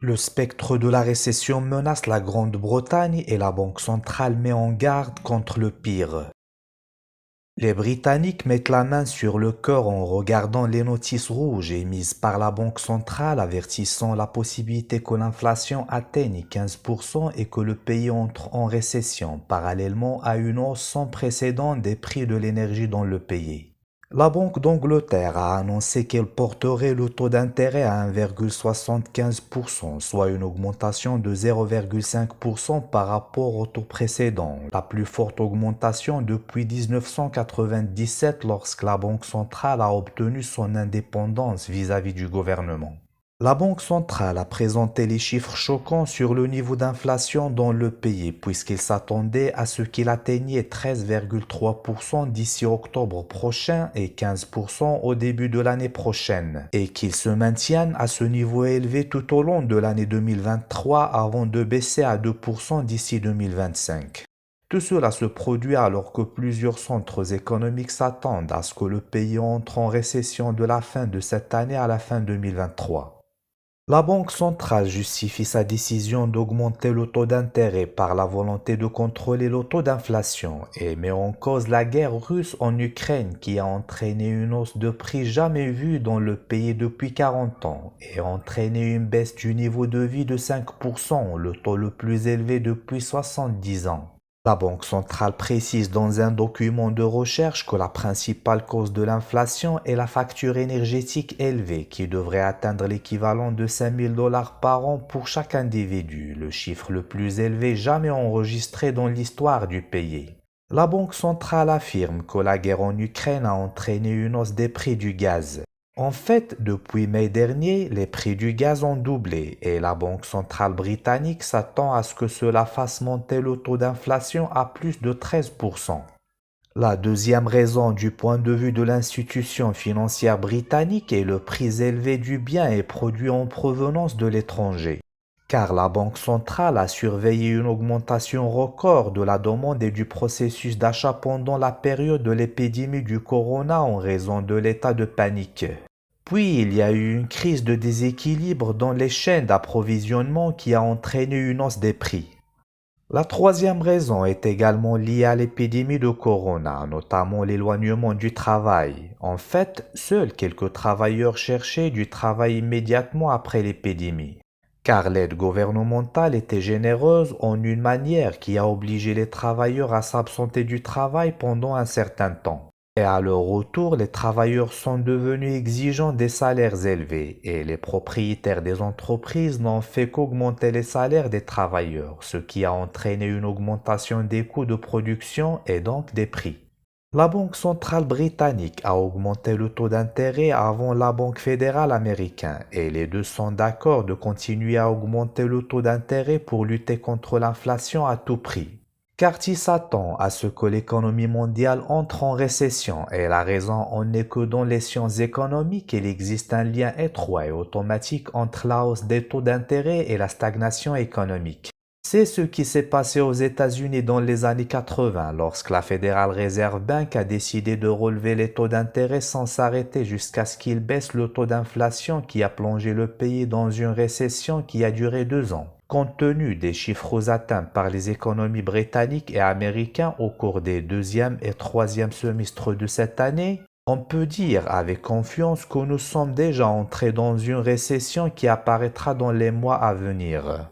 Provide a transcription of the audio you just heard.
Le spectre de la récession menace la Grande-Bretagne et la Banque centrale met en garde contre le pire. Les Britanniques mettent la main sur le cœur en regardant les notices rouges émises par la Banque centrale avertissant la possibilité que l'inflation atteigne 15% et que le pays entre en récession, parallèlement à une hausse sans précédent des prix de l'énergie dans le pays. La Banque d'Angleterre a annoncé qu'elle porterait le taux d'intérêt à 1,75%, soit une augmentation de 0,5% par rapport au taux précédent, la plus forte augmentation depuis 1997 lorsque la Banque centrale a obtenu son indépendance vis-à-vis du gouvernement. La Banque centrale a présenté les chiffres choquants sur le niveau d'inflation dans le pays puisqu'il s'attendait à ce qu'il atteignait 13,3% d'ici octobre prochain et 15% au début de l'année prochaine et qu'il se maintienne à ce niveau élevé tout au long de l'année 2023 avant de baisser à 2% d'ici 2025. Tout cela se produit alors que plusieurs centres économiques s'attendent à ce que le pays entre en récession de la fin de cette année à la fin 2023. La Banque centrale justifie sa décision d'augmenter le taux d'intérêt par la volonté de contrôler le taux d'inflation et met en cause la guerre russe en Ukraine qui a entraîné une hausse de prix jamais vue dans le pays depuis 40 ans et entraîné une baisse du niveau de vie de 5%, le taux le plus élevé depuis 70 ans. La Banque centrale précise dans un document de recherche que la principale cause de l'inflation est la facture énergétique élevée qui devrait atteindre l'équivalent de 5 000 $ par an pour chaque individu, le chiffre le plus élevé jamais enregistré dans l'histoire du pays. La Banque centrale affirme que la guerre en Ukraine a entraîné une hausse des prix du gaz. En fait, depuis mai dernier, les prix du gaz ont doublé et la Banque centrale britannique s'attend à ce que cela fasse monter le taux d'inflation à plus de 13%. La deuxième raison du point de vue de l'institution financière britannique est le prix élevé du bien et produit en provenance de l'étranger. Car la Banque centrale a surveillé une augmentation record de la demande et du processus d'achat pendant la période de l'épidémie du corona en raison de l'état de panique. Puis il y a eu une crise de déséquilibre dans les chaînes d'approvisionnement qui a entraîné une hausse des prix. La troisième raison est également liée à l'épidémie de corona, notamment l'éloignement du travail. En fait, seuls quelques travailleurs cherchaient du travail immédiatement après l'épidémie. Car l'aide gouvernementale était généreuse en une manière qui a obligé les travailleurs à s'absenter du travail pendant un certain temps. Et à leur retour, les travailleurs sont devenus exigeants des salaires élevés et les propriétaires des entreprises n'ont fait qu'augmenter les salaires des travailleurs, ce qui a entraîné une augmentation des coûts de production et donc des prix. La Banque centrale britannique a augmenté le taux d'intérêt avant la Banque fédérale américaine et les deux sont d'accord de continuer à augmenter le taux d'intérêt pour lutter contre l'inflation à tout prix. Carty s'attend à ce que l'économie mondiale entre en récession et la raison en est que dans les sciences économiques, il existe un lien étroit et automatique entre la hausse des taux d'intérêt et la stagnation économique. C'est ce qui s'est passé aux États-Unis dans les années 80 lorsque la Federal Reserve Bank a décidé de relever les taux d'intérêt sans s'arrêter jusqu'à ce qu'il baisse le taux d'inflation qui a plongé le pays dans une récession qui a duré 2 ans. Compte tenu des chiffres atteints par les économies britanniques et américaines au cours des deuxième et troisième semestres de cette année, on peut dire avec confiance que nous sommes déjà entrés dans une récession qui apparaîtra dans les mois à venir.